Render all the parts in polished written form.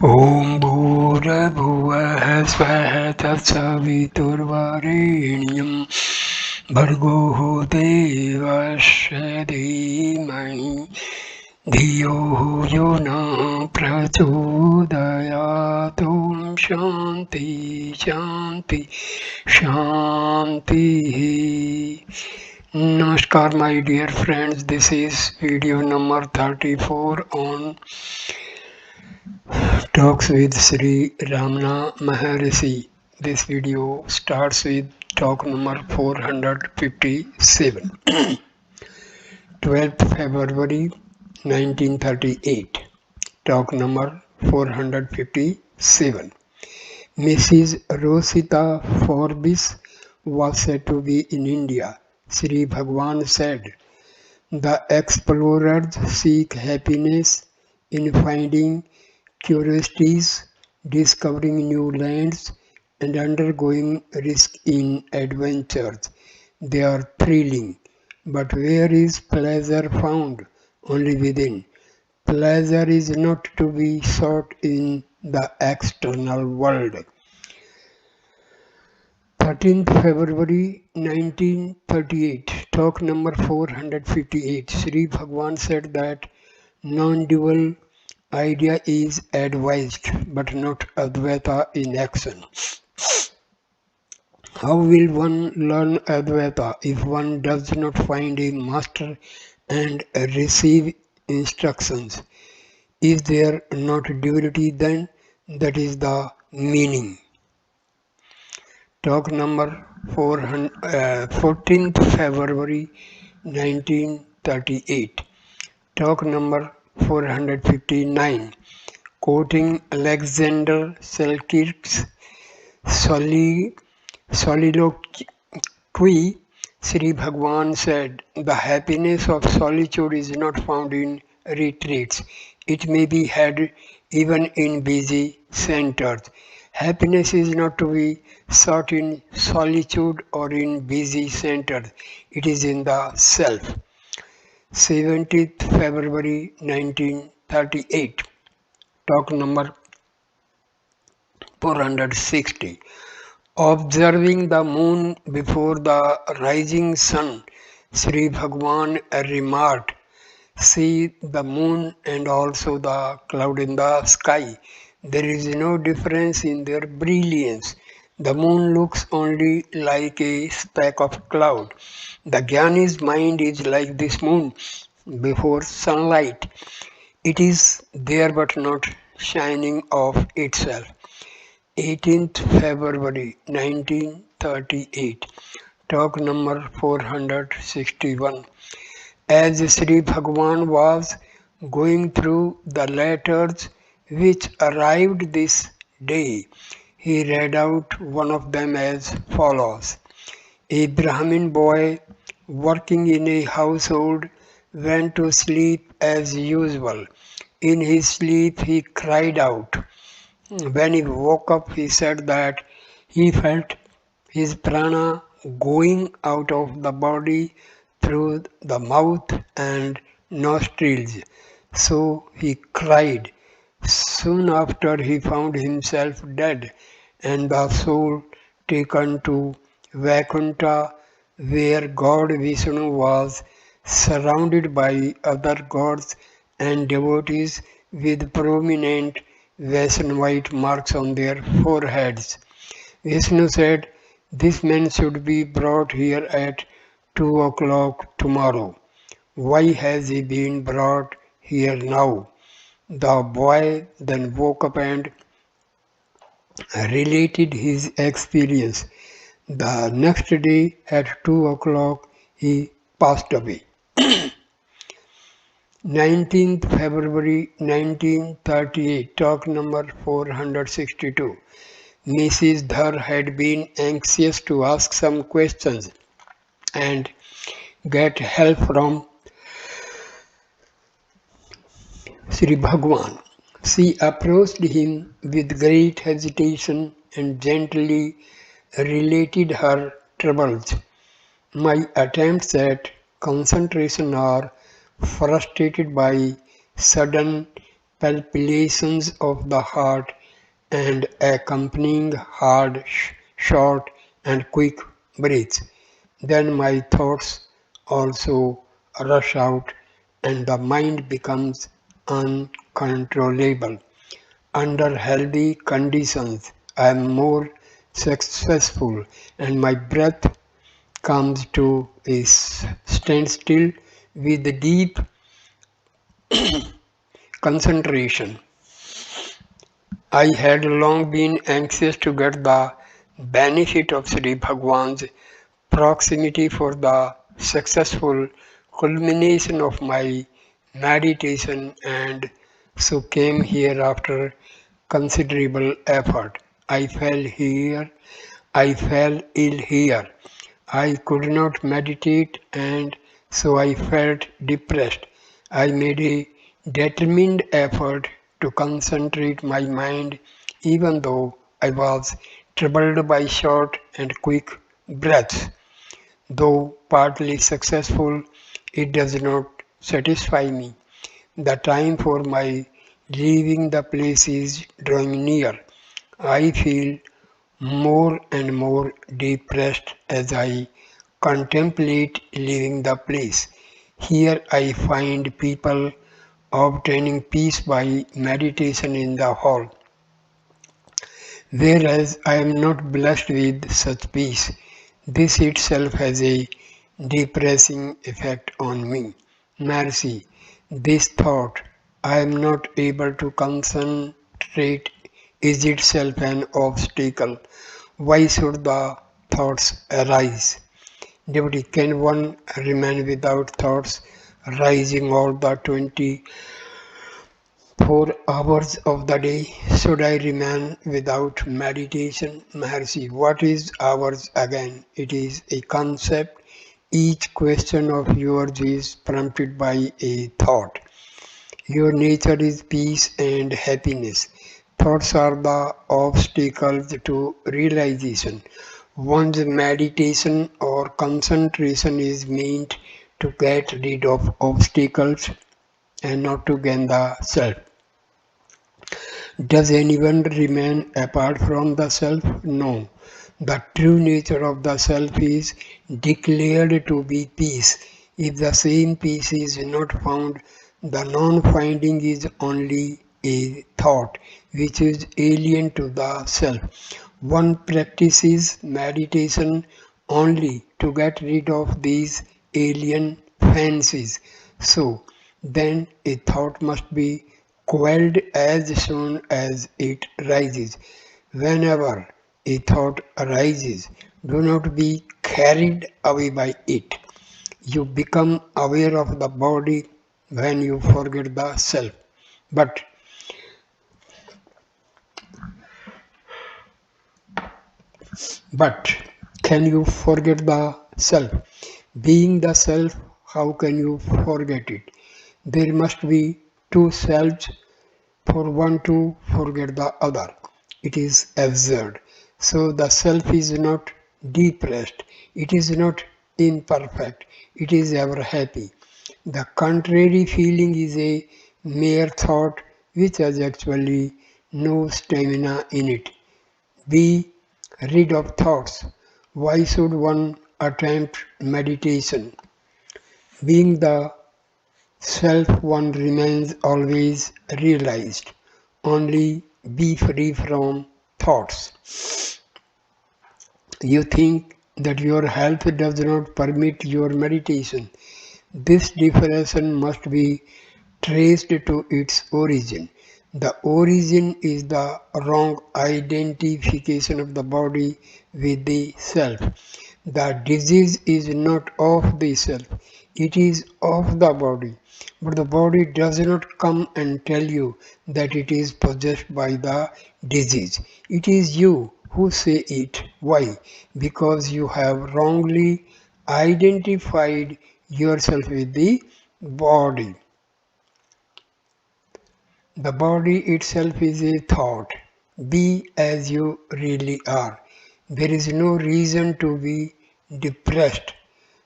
ॐ भूर्भुवः स्वः तत्सवितुर्वरेण्यं भर्गो देवस्य धीमहि धियो यो न प्रचोदयात् ॐ शान्ति शान्ति शान्तिः. Namaskar my dear friends, this is video number 34 on Talks with Sri Ramana Maharshi. This video starts with talk number 457. 12th February 1938. Talk number 457. Mrs. Rosita Forbes was said to be in India. Sri Bhagwan said, "The explorers seek happiness in finding curiosities, discovering new lands, and undergoing risk in adventures. They are thrilling. But where is pleasure found? Only within. Pleasure is not to be sought in the external world." 13th February 1938, talk number 458. Sri Bhagwan said that non-dual idea is advised, but not Advaita in action. How will one learn Advaita if one does not find a master and receive instructions? Is there not duality then? That is the meaning. Talk number 14th February 1938. Talk number 459. Quoting Alexander Selkirk's soliloquy, Sri Bhagwan said, "The happiness of solitude is not found in retreats. It may be had even in busy centers. Happiness is not to be sought in solitude or in busy centers. It is in the self." 17th February 1938. Talk number 460. Observing the moon before the rising sun, Sri Bhagwan remarked, "See the moon and also the cloud in the sky. There is no difference in their brilliance. The moon looks only like a speck of cloud. The Jnani's mind is like this moon before sunlight. It is there but not shining of itself." 18th February 1938. Talk number 461. As Sri Bhagwan was going through the letters which arrived this day, he read out one of them as follows. A Brahmin boy working in a household went to sleep as usual. In his sleep he cried out. When he woke up, he said that he felt his prana going out of the body through the mouth and nostrils. So he cried. Soon after, he found himself dead and the soul taken to Vaikuntha, where God Vishnu was surrounded by other gods and devotees with prominent Vaishnavite marks on their foreheads. Vishnu said, "This man should be brought here at 2 o'clock tomorrow. Why has he been brought here now?" The boy then woke up and related his experience. The next day at 2 o'clock he passed away. 19th February 1938, talk number 462. Mrs. Dhar had been anxious to ask some questions and get help from Sri Bhagwan. She approached him with great hesitation and gently related her troubles. "My attempts at concentration are frustrated by sudden palpitations of the heart and accompanying hard, short, and quick breaths. Then my thoughts also rush out and the mind becomes uncontrollable. Under healthy conditions, I am more successful and my breath comes to a standstill with deep concentration. I had long been anxious to get the benefit of Sri Bhagwan's proximity for the successful culmination of my meditation and so came here after considerable effort. I fell ill here. I could not meditate and so I felt depressed. I made a determined effort to concentrate my mind even though I was troubled by short and quick breaths. Though partly successful, it does not satisfy me. The time for my leaving the place is drawing near. I feel more and more depressed as I contemplate leaving the place. Here I find people obtaining peace by meditation in the hall, whereas I am not blessed with such peace. This itself has a depressing effect on me. Mercy, this thought, I am not able to concentrate, is itself an obstacle. Why should the thoughts arise? Devotee, can one remain without thoughts rising all the 24 hours of the day? Should I remain without meditation? Maharshi, what is hours again? It is a concept. Each question of yours is prompted by a thought. Your nature is peace and happiness. Thoughts are the obstacles to realization. One's meditation or concentration is meant to get rid of obstacles and not to gain the self. Does anyone remain apart from the self? No. The true nature of the self is declared to be peace. If the same peace is not found, the non-finding is only a thought which is alien to the self. One practices meditation only to get rid of these alien fancies. So, then a thought must be quelled as soon as it rises. Whenever a thought arises, do not be carried away by it. You become aware of the body when you forget the self. But But can you forget the self? Being the self, how can you forget it? There must be two selves for one to forget the other. It is absurd. So the self is not depressed, it is not imperfect, it is ever happy. The contrary feeling is a mere thought which has actually no stamina in it. Be rid of thoughts. Why should one attempt meditation? Being the self, one remains always realized. Only be free from thoughts. You think that your health does not permit your meditation. This depression must be traced to its origin. The origin is the wrong identification of the body with the self. The disease is not of the self, it is of the body. But the body does not come and tell you that it is possessed by the disease. It is you who say it. Why? Because you have wrongly identified yourself with the body. The body itself is a thought. Be as you really are. There is no reason to be depressed.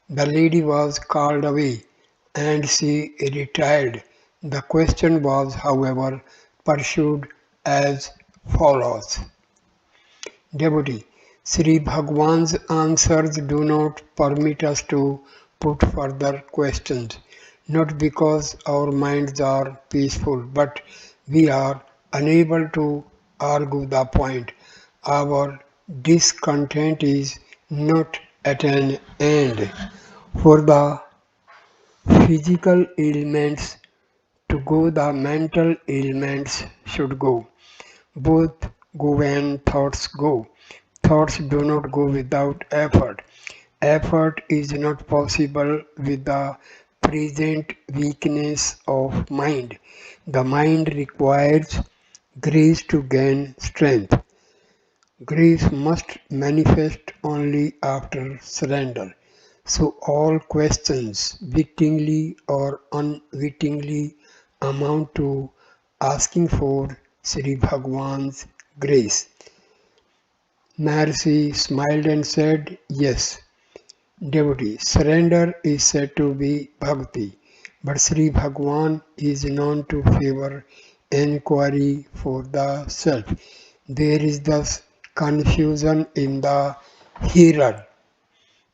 The lady was called away and she retired The question was, however, pursued as follows. Devotee, Sri Bhagwan's answers do not permit us to put further questions, not because our minds are peaceful, but we are unable to argue the point. Our discontent is not at an end. For the physical ailments to go, the mental ailments should go. Both go when thoughts go. Thoughts do not go without effort. Effort is not possible with the present weakness of mind. The mind requires grace to gain strength. Grace must manifest only after surrender. So all questions, wittingly or unwittingly, amount to asking for Sri Bhagwan's grace. Maharshi smiled and said, Yes, devotee, surrender is said to be bhakti, but Sri Bhagwan is known to favor enquiry for the self. There is thus confusion in the hearer.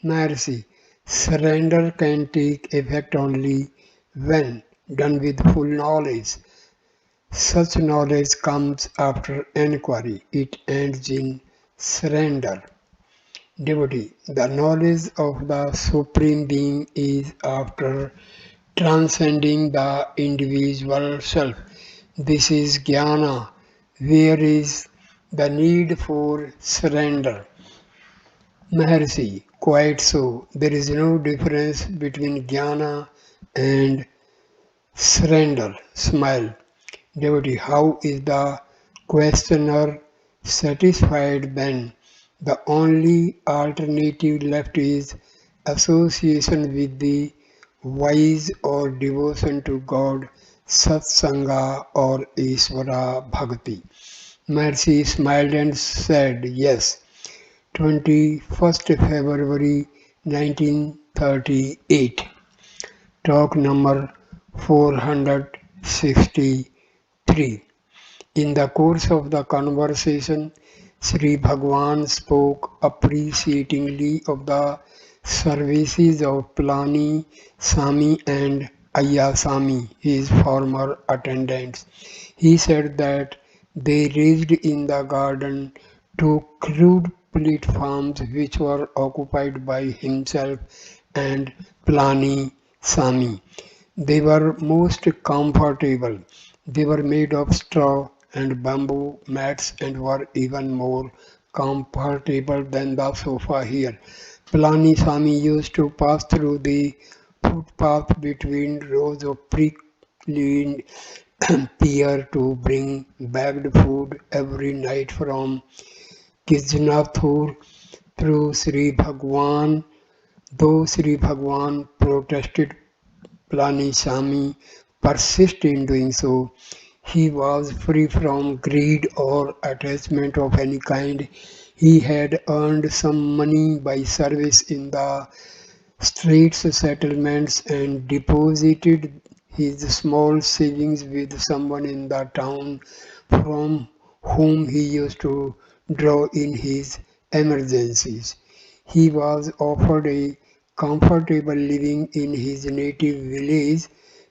Maharshi, surrender can take effect only when done with full knowledge. Such knowledge comes after enquiry. It ends in surrender. Devotee, the knowledge of the Supreme Being is after transcending the individual self. This is jnana. Where is the need for surrender? Maharshi, quite so. There is no difference between jnana and surrender. Smile. Devotee, how is the questioner satisfied then? The only alternative left is association with the wise or devotion to God, satsanga or Ishvara Bhakti. Mercy smiled and said, Yes. 21st February 1938. Talk number 463. In the course of the conversation, Sri Bhagwan spoke appreciatingly of the services of Plani, Sami and Ayasami, his former attendants. He said that they raised in the garden two crude platforms which were occupied by himself and Plani Sami. They were most comfortable. They were made of straw and bamboo mats and were even more comfortable than the sofa here. Palani Swami used to pass through the footpath between rows of prickly pear to bring bagged food every night from Kijnathur through Sri Bhagwan. Though Sri Bhagwan protested, Palaniswami persisted in doing so. He was free from greed or attachment of any kind. He had earned some money by service in the streets settlements and deposited his small savings with someone in the town from whom he used to draw in his emergencies. He was offered a comfortable living in his native village,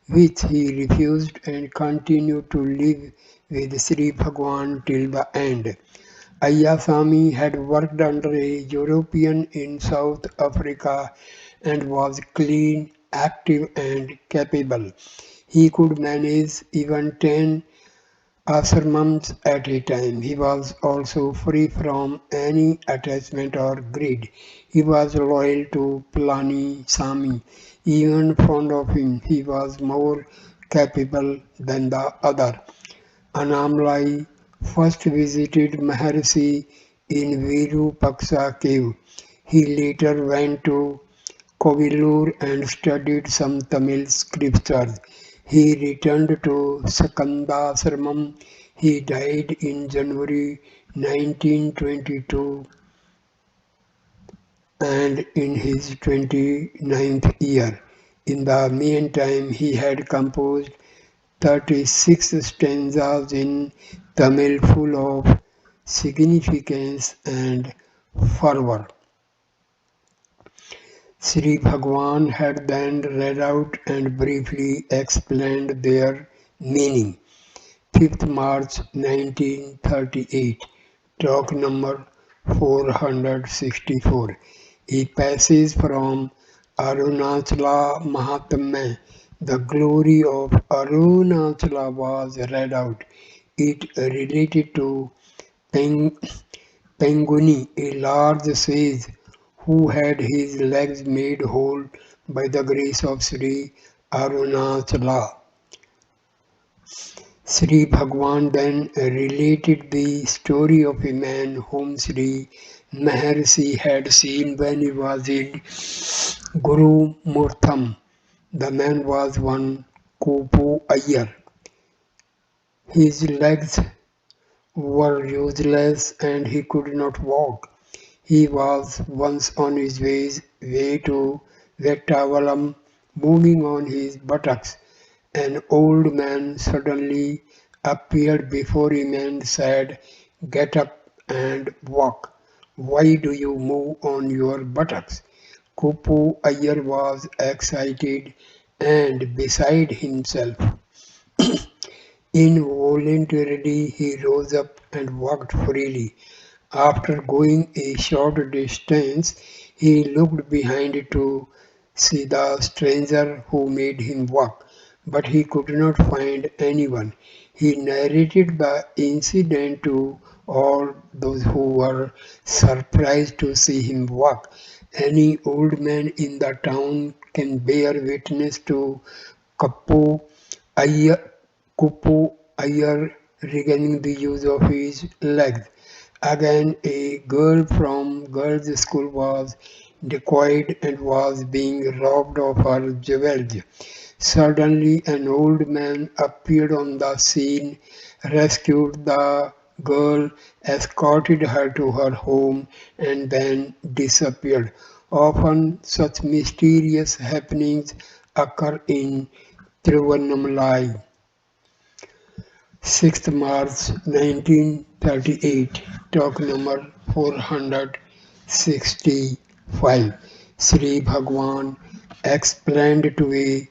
which he refused and continued to live with Sri Bhagwan till the end. Ayasami had worked under a European in South Africa and was clean, active and capable. He could manage even 10 ashramams at a time. He was also free from any attachment or greed. He was loyal to Plani Sami, even fond of him. He was more capable than the other. Anamlai first visited Maharshi in Virupaksha cave. He later went to Kovilur and studied some Tamil scriptures. He returned to Sakandasramam. He died in January 1922 and in his 29th year. In the meantime, he had composed 36 stanzas in Tamil full of significance and fervor. Sri Bhagwan had then read out and briefly explained their meaning. 5th March 1938, talk number 464. A passage from Arunachala Mahatmya. The glory of Arunachala was read out. It related to Peng Panguni, a large sage who had his legs made whole by the grace of Sri Arunachala. Sri Bhagwan then related the story of a man whom Sri Maharshi had seen when he was in Guru Murtham. The man was one Kupu Iyer. His legs were useless and he could not walk. He was once on his way to Vettavalam, moving on his buttocks. An old man suddenly appeared before him and said, "Get up and walk. Why do you move on your buttocks?" Kupu Iyer was excited and beside himself. Involuntarily he rose up and walked freely. After going a short distance, he looked behind to see the stranger who made him walk, but he could not find anyone. He narrated the incident to all those who were surprised to see him walk. Any old man in the town can bear witness to Kappu Iyer, Kupu Iyer regaining the use of his legs. Again, a girl from girls' school was decoyed and was being robbed of her jewels. Suddenly, an old man appeared on the scene, rescued the girl, escorted her to her home, and then disappeared. Often, such mysterious happenings occur in Tiruvannamalai. 6th March 1938, talk number 465. Sri Bhagwan explained to a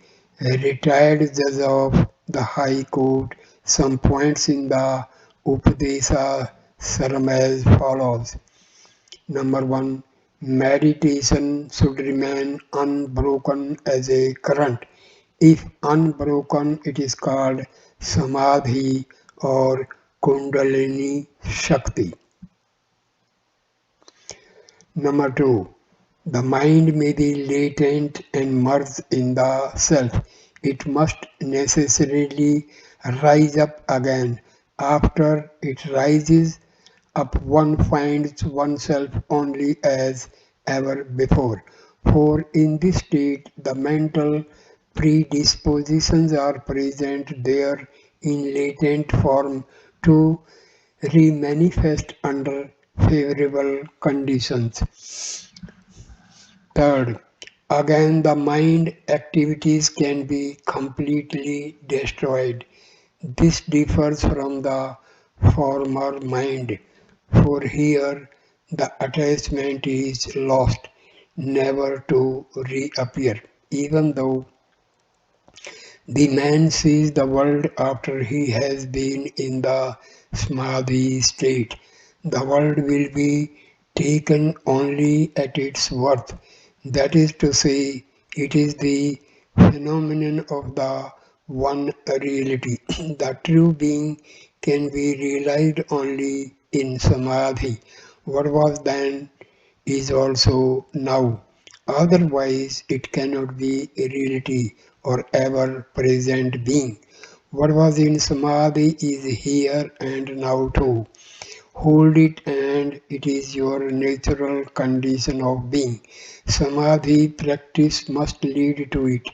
retired judge of the High Court some points in the Upadesa Saram as follows. Number 1. Meditation should remain unbroken as a current. If unbroken, it is called Samadhi or Kundalini Shakti. Number 2. The mind may be latent and merged in the self. It must necessarily rise up again. After it rises up, one finds oneself only as ever before. For in this state, the mental predispositions are present there in latent form to re-manifest under favorable conditions. Third, again the mind activities can be completely destroyed. This differs from the former mind, for here the attachment is lost, never to reappear. Even though the man sees the world after he has been in the samadhi state, the world will be taken only at its worth. That is to say, it is the phenomenon of the one reality. The true being can be realized only in samadhi. What was then is also now. Otherwise, it cannot be a reality or ever present being. What was in samadhi is here and now too. Hold it and it is your natural condition of being. Samadhi practice must lead to it.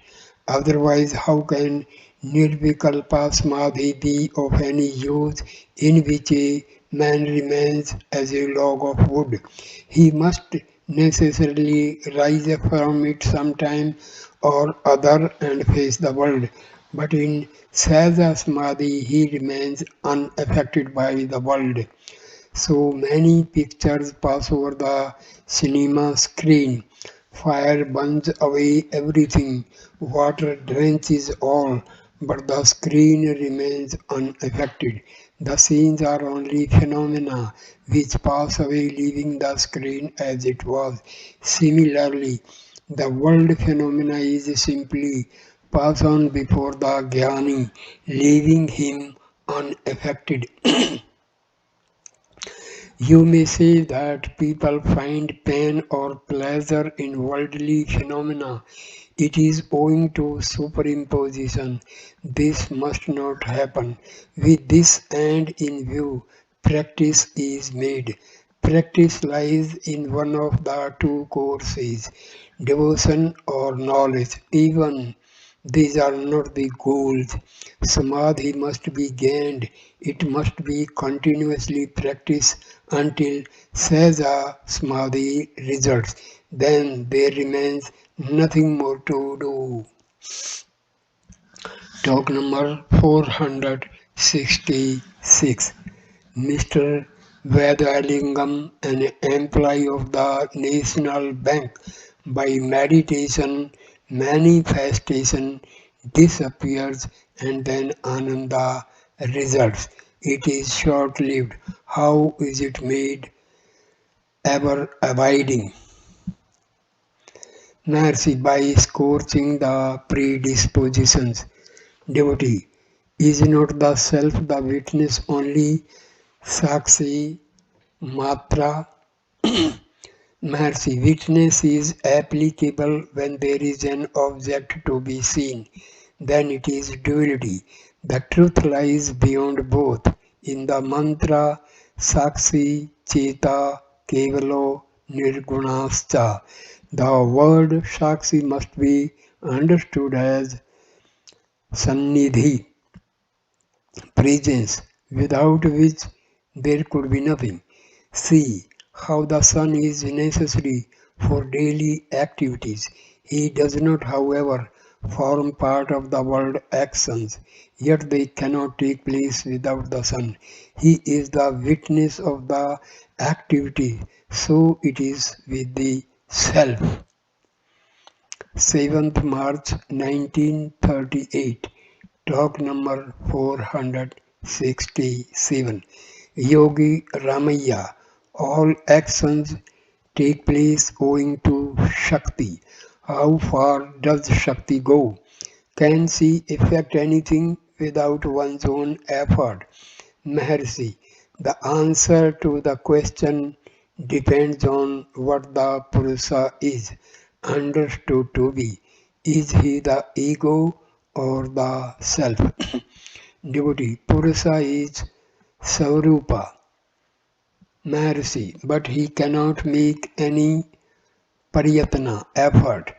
Otherwise, how can Nirvikalpa Samadhi be of any use in which a man remains as a log of wood? He must necessarily rise up from it sometime or other and face the world. But in Sahaja Samadhi, he remains unaffected by the world. So many pictures pass over the cinema screen. Fire burns away everything, water drenches all, but the screen remains unaffected. The scenes are only phenomena which pass away, leaving the screen as it was. Similarly, the world phenomena is simply pass on before the Jnani, leaving him unaffected. You may say that people find pain or pleasure in worldly phenomena. It is owing to superimposition. This must not happen. With this end in view, practice is made. Practice lies in one of the two courses, devotion or knowledge. Even these are not the goals. Samadhi must be gained. It must be continuously practiced until Sahaja Samadhi results. Then there remains nothing more to do. Talk number 466. Mr. Vedalingam, an employee of the National Bank, by meditation, manifestation disappears and then Ananda results. It is short lived. How is it made ever abiding? Mercy by scorching the predispositions. Devotee, is not the self the witness only? Sakshi Matra. Mercy, witness is applicable when there is an object to be seen. Then it is duality. The truth lies beyond both. In the mantra Sakshi Cheta Kevalo Nirgunascha, the word Sakshi must be understood as Sannidhi, presence, without which there could be nothing. See how the sun is necessary for daily activities. He does not, however, form part of the world actions, yet they cannot take place without the sun. He is the witness of the activity, so it is with the self. 7th March 1938. Talk number 467. Yogi Ramaya. All actions take place owing to Shakti. How far does Shakti go? Can she effect anything without one's own effort? Maharshi. The answer to the question depends on what the Purusa is understood to be. Is he the ego or the self? Devotee, Purusa is Swarupa, Maharshi, but he cannot make any Pariyatana, effort.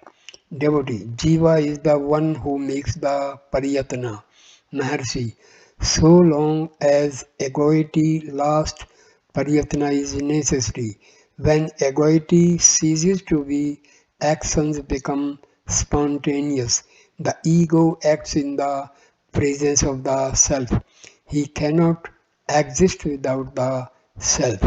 Devotee, Jiva is the one who makes the Pariyatana, Maharshi. So long as egoity lasts, Pariyatana is necessary. When egoity ceases to be, actions become spontaneous. The ego acts in the presence of the self. He cannot exist without the self.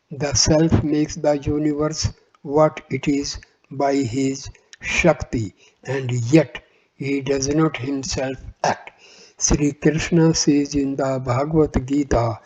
The self makes the universe what it is by his Shakti, and yet he does not himself act. Sri Krishna says in the Bhagavad Gita,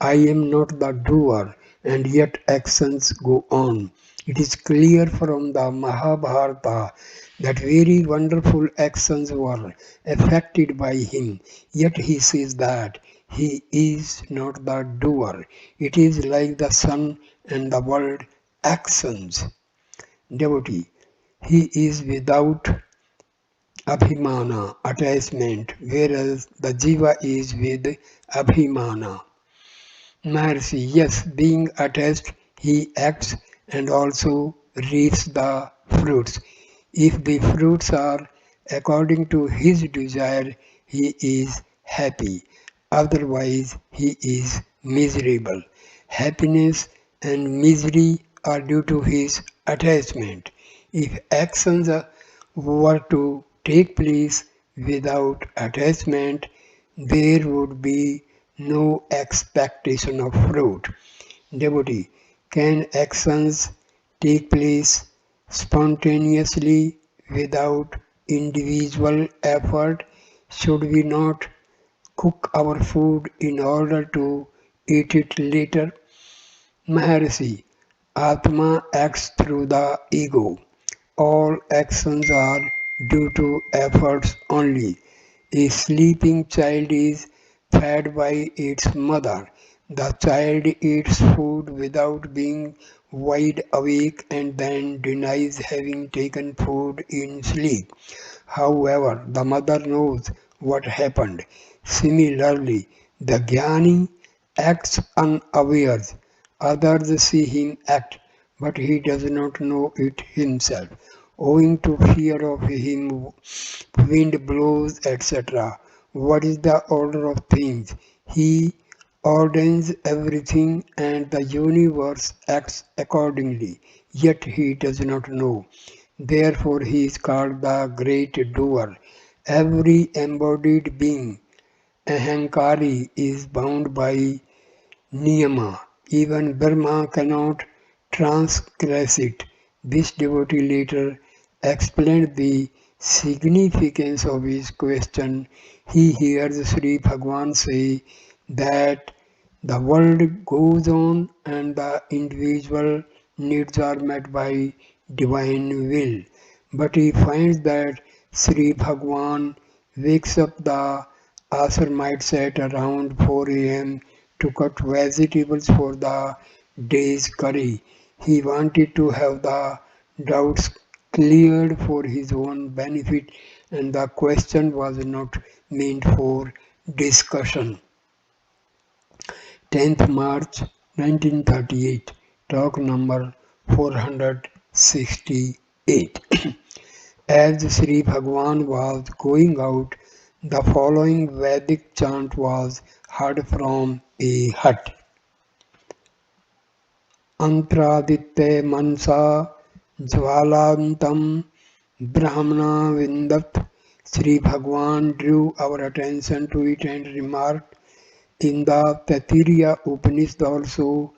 I am not the doer, and yet actions go on. It is clear from the Mahabharata that very wonderful actions were effected by him, yet he says that he is not the doer. It is like the sun and the world actions. Devotee, he is without abhimana, attachment, whereas the jiva is with abhimana. Maharshi, yes, being attached, he acts and also reaps the fruits. If the fruits are according to his desire, he is happy. Otherwise, he is miserable. Happiness and misery are due to his attachment. If actions were to take place Without attachment, there would be no expectation of fruit. Devotee, can actions take place spontaneously without individual effort? Should we not cook our food in order to eat it later? Maharshi, Atma acts through the ego. All actions are due to efforts only. A sleeping child is fed by its mother. The child eats food without being wide awake and then denies having taken food in sleep. However, the mother knows what happened. Similarly, the Jnani acts unawares. Others see him act, but he does not know it himself, owing to fear of him, wind blows, etc. What is the order of things? He ordains everything and the universe acts accordingly, yet he does not know. Therefore he is called the great doer. Every embodied being, Ahankari, is bound by Niyama. Even Brahma cannot transgress it. This devotee later explained the significance of his question. He hears Sri Bhagwan say that the world goes on and the individual needs are met by divine will. But he finds that Sri Bhagwan wakes up the ashramites at around 4 a.m. to cut vegetables for the day's curry. He wanted to have the doubts cleared for his own benefit, and the question was not meant for discussion. 10th March 1938, talk number 468. As Sri Bhagwan was going out, the following Vedic chant was heard from a hut. Antraditya mansa jvalantam brahmana vindat. Sri Bhagwan drew our attention to it and remarked, in the Taittiriya Upanishad also,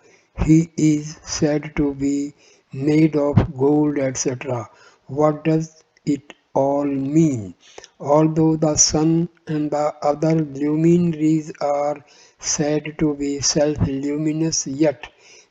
he is said to be made of gold, etc. What does it all mean? Although the sun and the other luminaries are said to be self-luminous, yet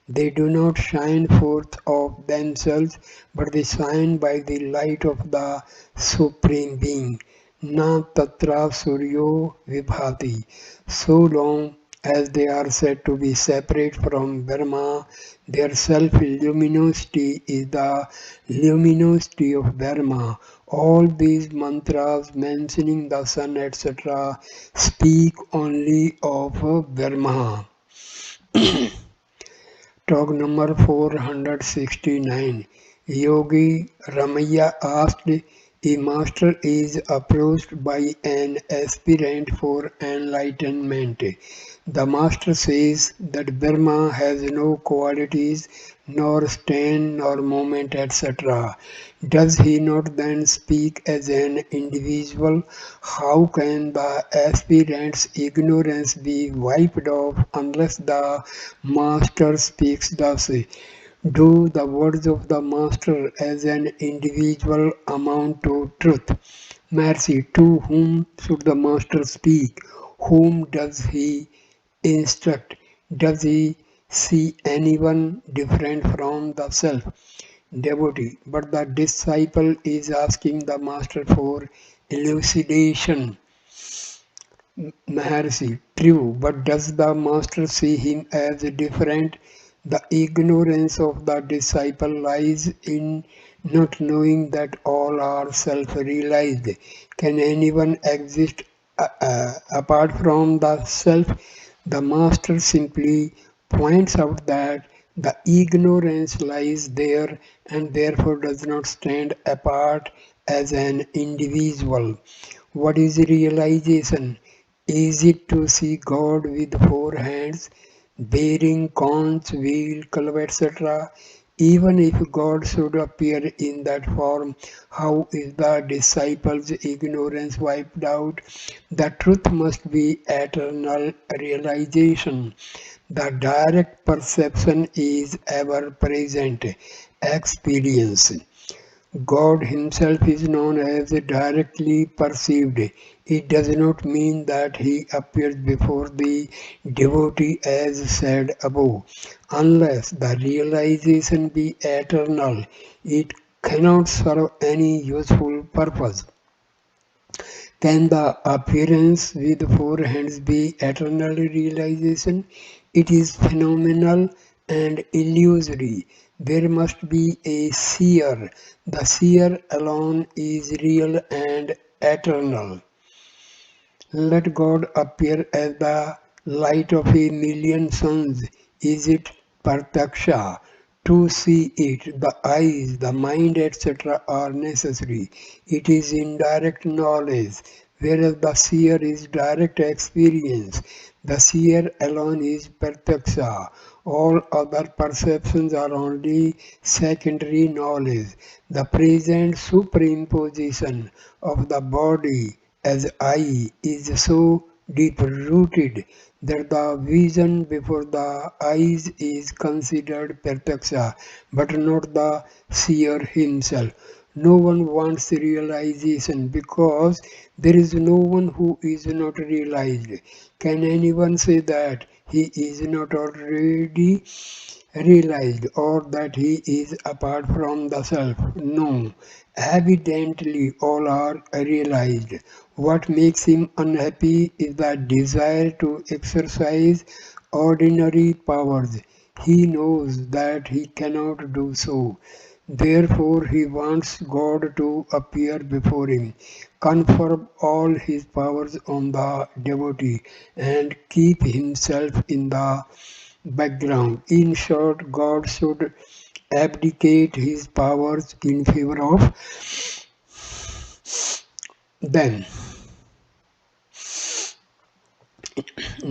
they do not shine forth of themselves, but they shine by the light of the Supreme Being. Na tatra suryo vibhati. So long as they are said to be separate from Brahma, their self-luminosity is the luminosity of Brahma. All these mantras mentioning the sun, etc., speak only of Brahma. Talk number 469. Yogi Ramaya asked, a master is approached by an aspirant for enlightenment. The master says that Brahma has no qualities, nor stand, nor moment, etc. Does he not then speak as an individual? How can the aspirant's ignorance be wiped off unless the master speaks thus? Do the words of the master as an individual amount to truth? Mercy, to whom should the master speak? Whom does he instruct? Does he see anyone different from the self? Devotee, but the disciple is asking the master for elucidation. Maharshi, true, but does the master see him as different? The ignorance of the disciple lies in not knowing that all are self-realized. Can anyone exist apart from the self? The master simply points out that the ignorance lies there and therefore does not stand apart as an individual. What is realization? Is it to see God with four hands, bearing conch, wheel, club, etc.? Even if God should appear in that form, how is the disciples' ignorance wiped out? The truth must be eternal realization. The direct perception is ever present experience. God Himself is known as directly perceived. It does not mean that He appears before the devotee as said above. Unless the realization be eternal, it cannot serve any useful purpose. Can the appearance with four hands be eternal realization? It is phenomenal and illusory. There must be a seer. The seer alone is real and eternal. Let God appear as the light of a million suns. Is it pratyaksha? To see it, the eyes, the mind, etc. are necessary. It is indirect knowledge, whereas the seer is direct experience. The seer alone is pratyaksha. All other perceptions are only secondary knowledge. The present superimposition of the body as I is so deep rooted that the vision before the eyes is considered pratyaksha, but not the seer himself. No one wants realization because there is no one who is not realized. Can anyone say that he is not already realized or that he is apart from the self? No. Evidently, all are realized. What makes him unhappy is the desire to exercise ordinary powers. He knows that he cannot do so. Therefore, he wants God to appear before him, confer all his powers on the devotee, and keep himself in the background. In short, God should abdicate his powers in favor of them.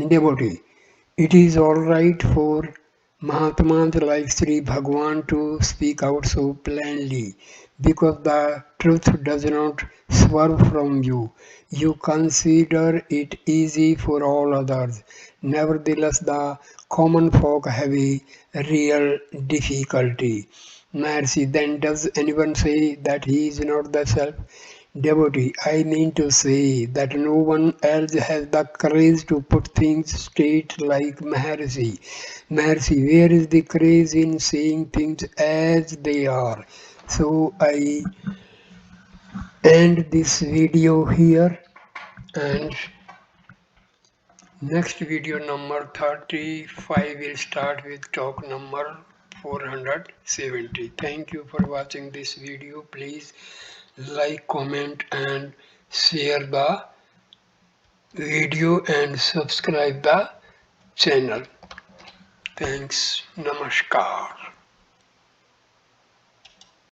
Devotee. It is alright for Mahatmas like Sri Bhagwan to speak out so plainly because the truth does not swerve from you. You consider it easy for all others. Nevertheless, the common folk have a real difficulty. Maharshi, then does anyone say that he is not the self? Devotee, I mean to say that no one else has the courage to put things straight like Maharshi. Maharshi, where is the courage in saying things as they are? So I end this video here, and next video number 35 will start with talk number 470. Thank you for watching this video. Please like, comment and share the video and subscribe the channel. Thanks. Namaskar.